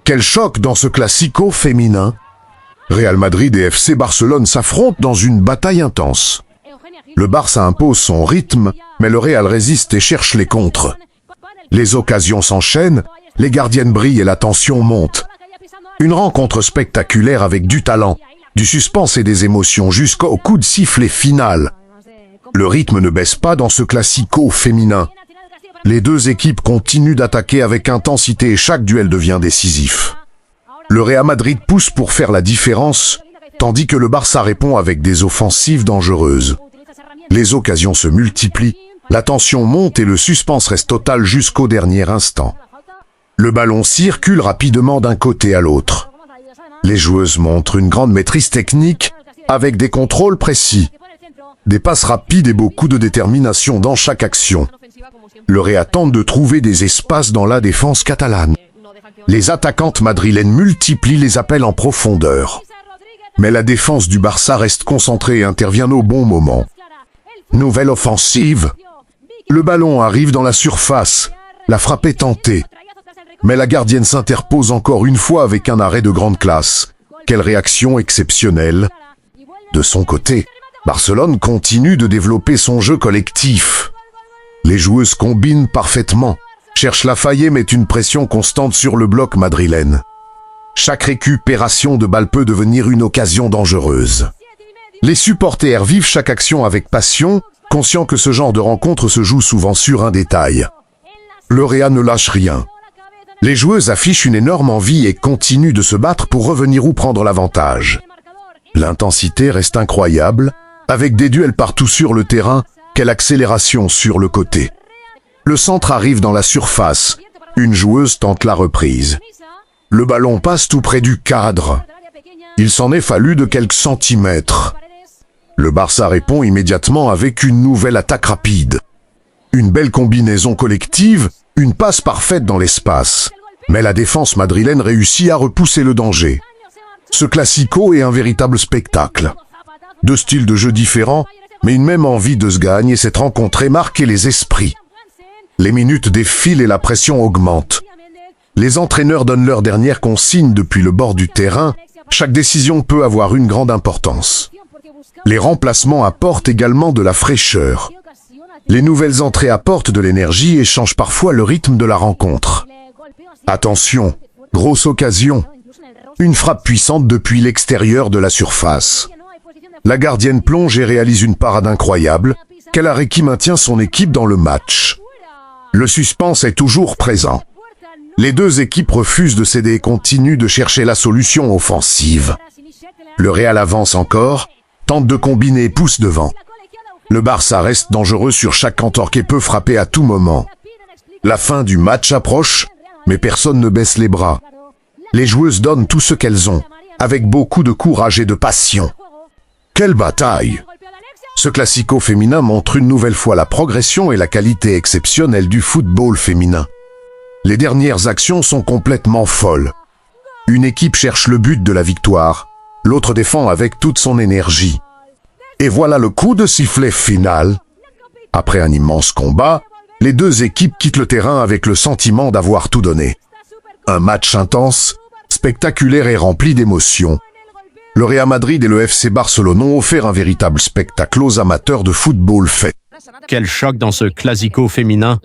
Quel choc dans ce classico féminin! Real Madrid et FC Barcelone s'affrontent dans une bataille intense. Le Barça impose son rythme, mais le Real résiste et cherche les contres. Les occasions s'enchaînent, les gardiennes brillent et la tension monte. Une rencontre spectaculaire avec du talent, du suspense et des émotions jusqu'au coup de sifflet final. Le rythme ne baisse pas dans ce classico féminin. Les deux équipes continuent d'attaquer avec intensité et chaque duel devient décisif. Le Real Madrid pousse pour faire la différence, tandis que le Barça répond avec des offensives dangereuses. Les occasions se multiplient, la tension monte et le suspense reste total jusqu'au dernier instant. Le ballon circule rapidement d'un côté à l'autre. Les joueuses montrent une grande maîtrise technique, avec des contrôles précis, des passes rapides et beaucoup de détermination dans chaque action. Le Real tente de trouver des espaces dans la défense catalane. Les attaquantes madrilènes multiplient les appels en profondeur. Mais la défense du Barça reste concentrée et intervient au bon moment. Nouvelle offensive. Le ballon arrive dans la surface. La frappe est tentée. Mais la gardienne s'interpose encore une fois avec un arrêt de grande classe. Quelle réaction exceptionnelle! De son côté, Barcelone continue de développer son jeu collectif. Les joueuses combinent parfaitement, cherchent la faille et mettent une pression constante sur le bloc madrilène. Chaque récupération de balle peut devenir une occasion dangereuse. Les supporters vivent chaque action avec passion, conscients que ce genre de rencontre se joue souvent sur un détail. Le Real ne lâche rien. Les joueuses affichent une énorme envie et continuent de se battre pour revenir ou prendre l'avantage. L'intensité reste incroyable, avec des duels partout sur le terrain, quelle accélération sur le côté. Le centre arrive dans la surface, une joueuse tente la reprise. Le ballon passe tout près du cadre. Il s'en est fallu de quelques centimètres. Le Barça répond immédiatement avec une nouvelle attaque rapide. Une belle combinaison collective, une passe parfaite dans l'espace. Mais la défense madrilène réussit à repousser le danger. Ce classico est un véritable spectacle. Deux styles de jeu différents, mais une même envie de se gagner, cette rencontre est marquée les esprits. Les minutes défilent et la pression augmente. Les entraîneurs donnent leurs dernières consignes depuis le bord du terrain. Chaque décision peut avoir une grande importance. Les remplacements apportent également de la fraîcheur. Les nouvelles entrées apportent de l'énergie et changent parfois le rythme de la rencontre. Attention, grosse occasion. Une frappe puissante depuis l'extérieur de la surface. La gardienne plonge et réalise une parade incroyable, quel arrêt qui maintient son équipe dans le match. Le suspense est toujours présent. Les deux équipes refusent de céder et continuent de chercher la solution offensive. Le Real avance encore, tente de combiner et pousse devant. Le Barça reste dangereux sur chaque entorque et peut frapper à tout moment. La fin du match approche, mais personne ne baisse les bras. Les joueuses donnent tout ce qu'elles ont, avec beaucoup de courage et de passion. Quelle bataille! Ce classico féminin montre une nouvelle fois la progression et la qualité exceptionnelle du football féminin. Les dernières actions sont complètement folles. Une équipe cherche le but de la victoire, l'autre défend avec toute son énergie. Et voilà le coup de sifflet final. Après un immense combat, les deux équipes quittent le terrain avec le sentiment d'avoir tout donné. Un match intense, spectaculaire et rempli d'émotions. Le Real Madrid et le FC Barcelone ont offert un véritable spectacle aux amateurs de football fait. Quel choc dans ce classico féminin!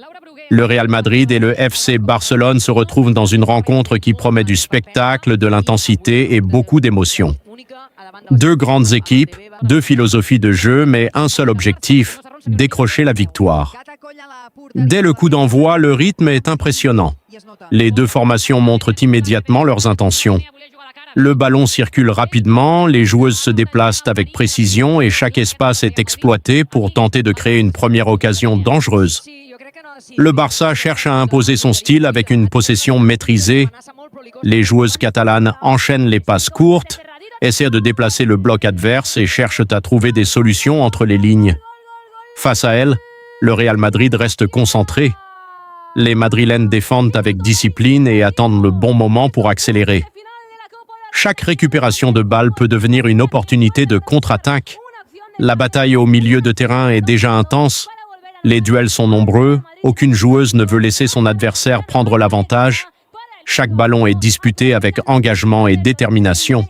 Le Real Madrid et le FC Barcelone se retrouvent dans une rencontre qui promet du spectacle, de l'intensité et beaucoup d'émotions. Deux grandes équipes, deux philosophies de jeu, mais un seul objectif, décrocher la victoire. Dès le coup d'envoi, le rythme est impressionnant. Les deux formations montrent immédiatement leurs intentions. Le ballon circule rapidement, les joueuses se déplacent avec précision et chaque espace est exploité pour tenter de créer une première occasion dangereuse. Le Barça cherche à imposer son style avec une possession maîtrisée. Les joueuses catalanes enchaînent les passes courtes, essaient de déplacer le bloc adverse et cherchent à trouver des solutions entre les lignes. Face à elles, le Real Madrid reste concentré. Les Madrilènes défendent avec discipline et attendent le bon moment pour accélérer. Chaque récupération de balle peut devenir une opportunité de contre-attaque. La bataille au milieu de terrain est déjà intense. Les duels sont nombreux, aucune joueuse ne veut laisser son adversaire prendre l'avantage. Chaque ballon est disputé avec engagement et détermination.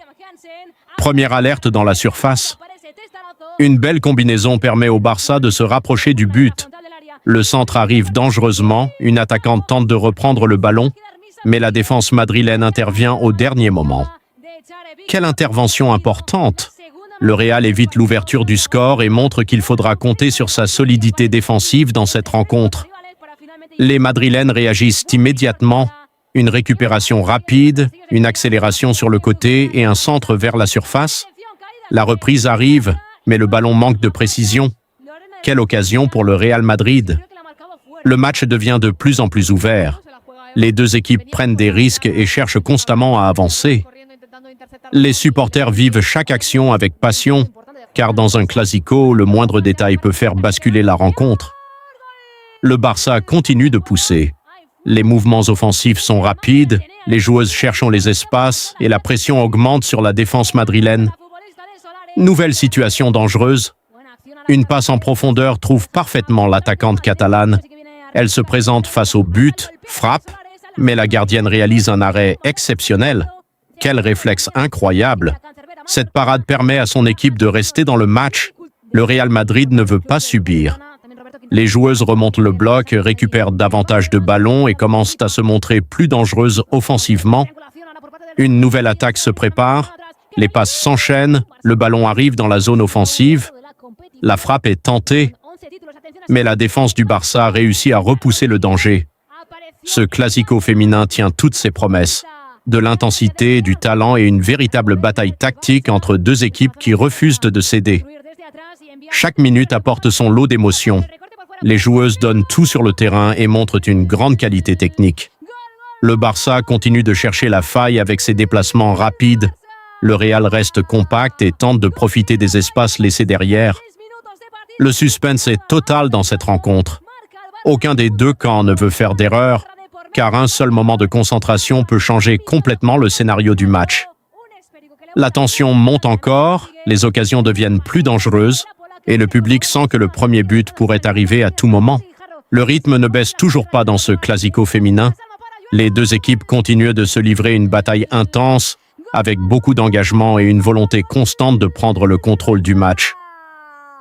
Première alerte dans la surface. Une belle combinaison permet au Barça de se rapprocher du but. Le centre arrive dangereusement, une attaquante tente de reprendre le ballon, mais la défense madrilène intervient au dernier moment. Quelle intervention importante! Le Real évite l'ouverture du score et montre qu'il faudra compter sur sa solidité défensive dans cette rencontre. Les Madrilènes réagissent immédiatement. Une récupération rapide, une accélération sur le côté et un centre vers la surface. La reprise arrive, mais le ballon manque de précision. Quelle occasion pour le Real Madrid! Le match devient de plus en plus ouvert. Les deux équipes prennent des risques et cherchent constamment à avancer. Les supporters vivent chaque action avec passion, car dans un classico, le moindre détail peut faire basculer la rencontre. Le Barça continue de pousser. Les mouvements offensifs sont rapides, les joueuses cherchent les espaces et la pression augmente sur la défense madrilène. Nouvelle situation dangereuse. Une passe en profondeur trouve parfaitement l'attaquante catalane. Elle se présente face au but, frappe, mais la gardienne réalise un arrêt exceptionnel. Quel réflexe incroyable! Cette parade permet à son équipe de rester dans le match. Le Real Madrid ne veut pas subir. Les joueuses remontent le bloc, récupèrent davantage de ballons et commencent à se montrer plus dangereuses offensivement. Une nouvelle attaque se prépare. Les passes s'enchaînent, le ballon arrive dans la zone offensive. La frappe est tentée, mais la défense du Barça réussit à repousser le danger. Ce classico féminin tient toutes ses promesses. De l'intensité, du talent et une véritable bataille tactique entre deux équipes qui refusent de céder. Chaque minute apporte son lot d'émotions. Les joueuses donnent tout sur le terrain et montrent une grande qualité technique. Le Barça continue de chercher la faille avec ses déplacements rapides. Le Real reste compact et tente de profiter des espaces laissés derrière. Le suspense est total dans cette rencontre. Aucun des deux camps ne veut faire d'erreur, car un seul moment de concentration peut changer complètement le scénario du match. La tension monte encore, les occasions deviennent plus dangereuses, et le public sent que le premier but pourrait arriver à tout moment. Le rythme ne baisse toujours pas dans ce classico féminin. Les deux équipes continuent de se livrer une bataille intense, avec beaucoup d'engagement et une volonté constante de prendre le contrôle du match.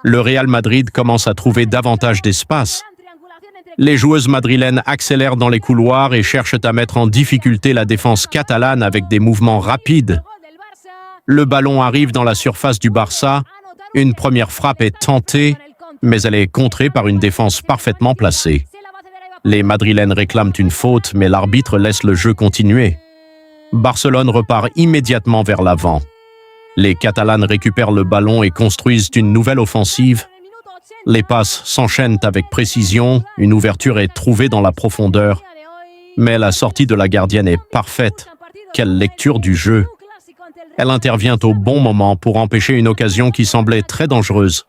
Le Real Madrid commence à trouver davantage d'espace. Les joueuses madrilènes accélèrent dans les couloirs et cherchent à mettre en difficulté la défense catalane avec des mouvements rapides. Le ballon arrive dans la surface du Barça. Une première frappe est tentée, mais elle est contrée par une défense parfaitement placée. Les Madrilènes réclament une faute, mais l'arbitre laisse le jeu continuer. Barcelone repart immédiatement vers l'avant. Les Catalanes récupèrent le ballon et construisent une nouvelle offensive. Les passes s'enchaînent avec précision, une ouverture est trouvée dans la profondeur. Mais la sortie de la gardienne est parfaite. Quelle lecture du jeu! Elle intervient au bon moment pour empêcher une occasion qui semblait très dangereuse.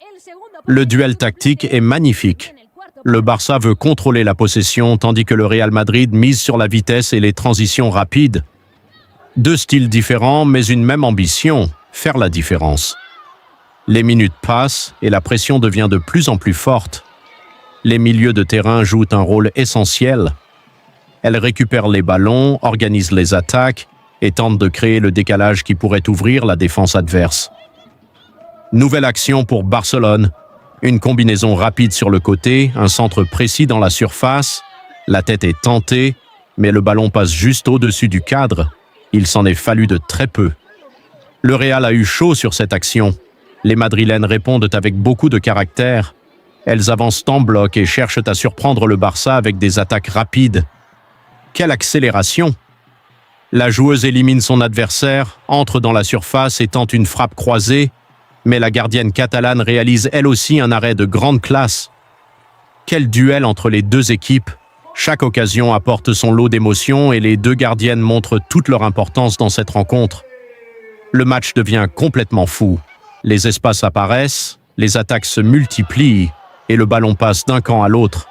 Le duel tactique est magnifique. Le Barça veut contrôler la possession, tandis que le Real Madrid mise sur la vitesse et les transitions rapides. Deux styles différents, mais une même ambition, faire la différence. Les minutes passent et la pression devient de plus en plus forte. Les milieux de terrain jouent un rôle essentiel. Elles récupèrent les ballons, organisent les attaques et tentent de créer le décalage qui pourrait ouvrir la défense adverse. Nouvelle action pour Barcelone. Une combinaison rapide sur le côté, un centre précis dans la surface. La tête est tentée, mais le ballon passe juste au-dessus du cadre. Il s'en est fallu de très peu. Le Real a eu chaud sur cette action. Les Madrilènes répondent avec beaucoup de caractère. Elles avancent en bloc et cherchent à surprendre le Barça avec des attaques rapides. Quelle accélération! La joueuse élimine son adversaire, entre dans la surface et tente une frappe croisée, mais la gardienne catalane réalise elle aussi un arrêt de grande classe. Quel duel entre les deux équipes! Chaque occasion apporte son lot d'émotions et les deux gardiennes montrent toute leur importance dans cette rencontre. Le match devient complètement fou. Les espaces apparaissent, les attaques se multiplient et le ballon passe d'un camp à l'autre.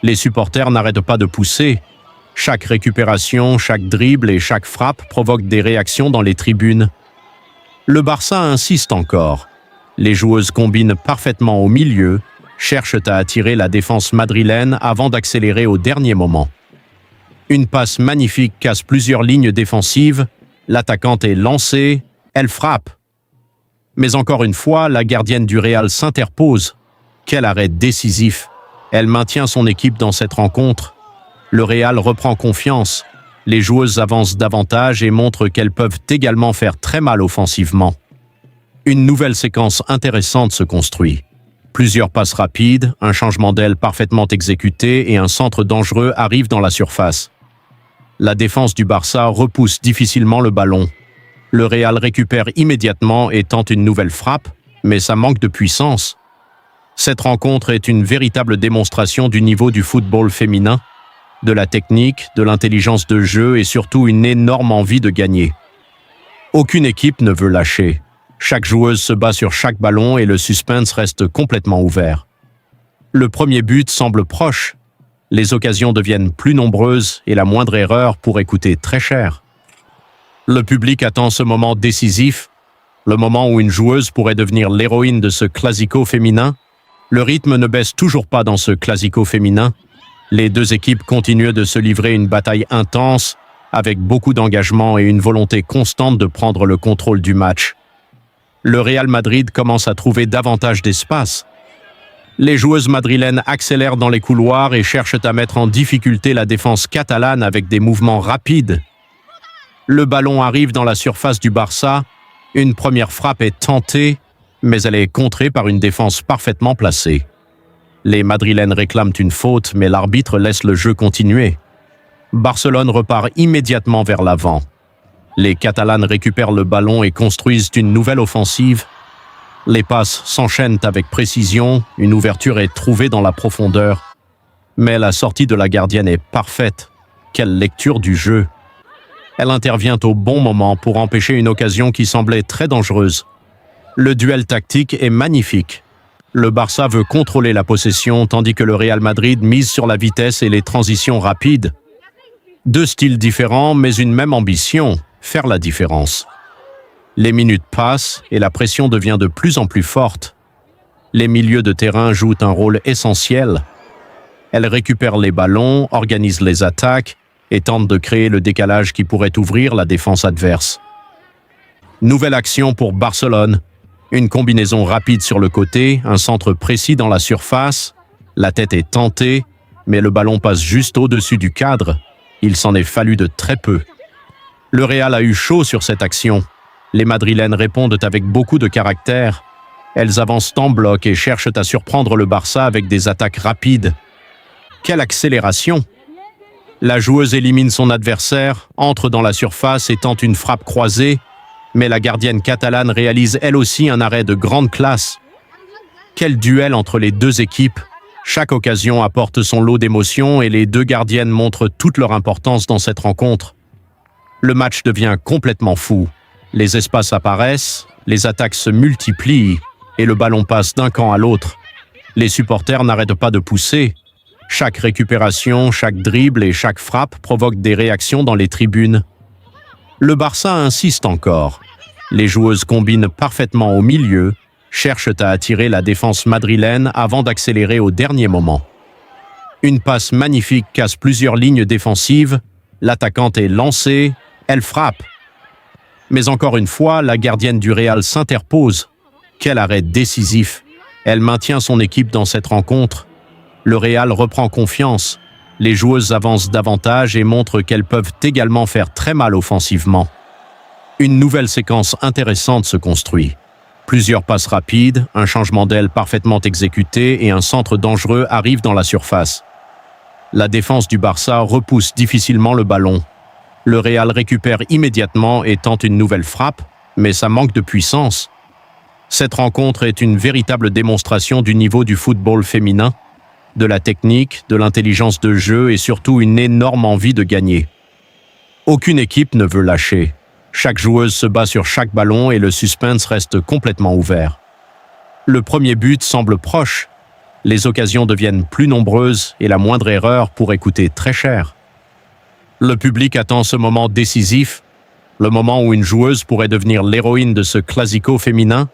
Les supporters n'arrêtent pas de pousser. Chaque récupération, chaque dribble et chaque frappe provoquent des réactions dans les tribunes. Le Barça insiste encore. Les joueuses combinent parfaitement au milieu, cherchent à attirer la défense madrilène avant d'accélérer au dernier moment. Une passe magnifique casse plusieurs lignes défensives, l'attaquante est lancée, elle frappe. Mais encore une fois, la gardienne du Real s'interpose. Quel arrêt décisif! Elle maintient son équipe dans cette rencontre. Le Real reprend confiance. Les joueuses avancent davantage et montrent qu'elles peuvent également faire très mal offensivement. Une nouvelle séquence intéressante se construit. Plusieurs passes rapides, un changement d'aile parfaitement exécuté et un centre dangereux arrivent dans la surface. La défense du Barça repousse difficilement le ballon. Le Real récupère immédiatement et tente une nouvelle frappe, mais ça manque de puissance. Cette rencontre est une véritable démonstration du niveau du football féminin, de la technique, de l'intelligence de jeu et surtout une énorme envie de gagner. Aucune équipe ne veut lâcher. Chaque joueuse se bat sur chaque ballon et le suspense reste complètement ouvert. Le premier but semble proche. Les occasions deviennent plus nombreuses et la moindre erreur pourrait coûter très cher. Le public attend ce moment décisif, le moment où une joueuse pourrait devenir l'héroïne de ce classico féminin. Le rythme ne baisse toujours pas dans ce classico féminin. Les deux équipes continuent de se livrer une bataille intense, avec beaucoup d'engagement et une volonté constante de prendre le contrôle du match. Le Real Madrid commence à trouver davantage d'espace. Les joueuses madrilènes accélèrent dans les couloirs et cherchent à mettre en difficulté la défense catalane avec des mouvements rapides. Le ballon arrive dans la surface du Barça, une première frappe est tentée, mais elle est contrée par une défense parfaitement placée. Les madrilènes réclament une faute, mais l'arbitre laisse le jeu continuer. Barcelone repart immédiatement vers l'avant. Les Catalanes récupèrent le ballon et construisent une nouvelle offensive. Les passes s'enchaînent avec précision, une ouverture est trouvée dans la profondeur. Mais la sortie de la gardienne est parfaite. Quelle lecture du jeu! Elle intervient au bon moment pour empêcher une occasion qui semblait très dangereuse. Le duel tactique est magnifique. Le Barça veut contrôler la possession tandis que le Real Madrid mise sur la vitesse et les transitions rapides. Deux styles différents mais une même ambition, faire la différence. Les minutes passent et la pression devient de plus en plus forte. Les milieux de terrain jouent un rôle essentiel. Elles récupèrent les ballons, organisent les attaques et tentent de créer le décalage qui pourrait ouvrir la défense adverse. Nouvelle action pour Barcelone. Une combinaison rapide sur le côté, un centre précis dans la surface. La tête est tentée, mais le ballon passe juste au-dessus du cadre. Il s'en est fallu de très peu. Le Real a eu chaud sur cette action. Les madrilènes répondent avec beaucoup de caractère. Elles avancent en bloc et cherchent à surprendre le Barça avec des attaques rapides. Quelle accélération! La joueuse élimine son adversaire, entre dans la surface et tente une frappe croisée, mais la gardienne catalane réalise elle aussi un arrêt de grande classe. Quel duel entre les deux équipes! Chaque occasion apporte son lot d'émotions et les deux gardiennes montrent toute leur importance dans cette rencontre. Le match devient complètement fou. Les espaces apparaissent, les attaques se multiplient et le ballon passe d'un camp à l'autre. Les supporters n'arrêtent pas de pousser. Chaque récupération, chaque dribble et chaque frappe provoquent des réactions dans les tribunes. Le Barça insiste encore. Les joueuses combinent parfaitement au milieu, cherchent à attirer la défense madrilène avant d'accélérer au dernier moment. Une passe magnifique casse plusieurs lignes défensives, l'attaquante est lancée, elle frappe. Mais encore une fois, la gardienne du Real s'interpose. Quel arrêt décisif! Elle maintient son équipe dans cette rencontre. Le Real reprend confiance. Les joueuses avancent davantage et montrent qu'elles peuvent également faire très mal offensivement. Une nouvelle séquence intéressante se construit. Plusieurs passes rapides, un changement d'aile parfaitement exécuté et un centre dangereux arrivent dans la surface. La défense du Barça repousse difficilement le ballon. Le Real récupère immédiatement et tente une nouvelle frappe, mais ça manque de puissance. Cette rencontre est une véritable démonstration du niveau du football féminin, de la technique, de l'intelligence de jeu et surtout une énorme envie de gagner. Aucune équipe ne veut lâcher. Chaque joueuse se bat sur chaque ballon et le suspense reste complètement ouvert. Le premier but semble proche. Les occasions deviennent plus nombreuses et la moindre erreur pourrait coûter très cher. Le public attend ce moment décisif, le moment où une joueuse pourrait devenir l'héroïne de ce classico féminin.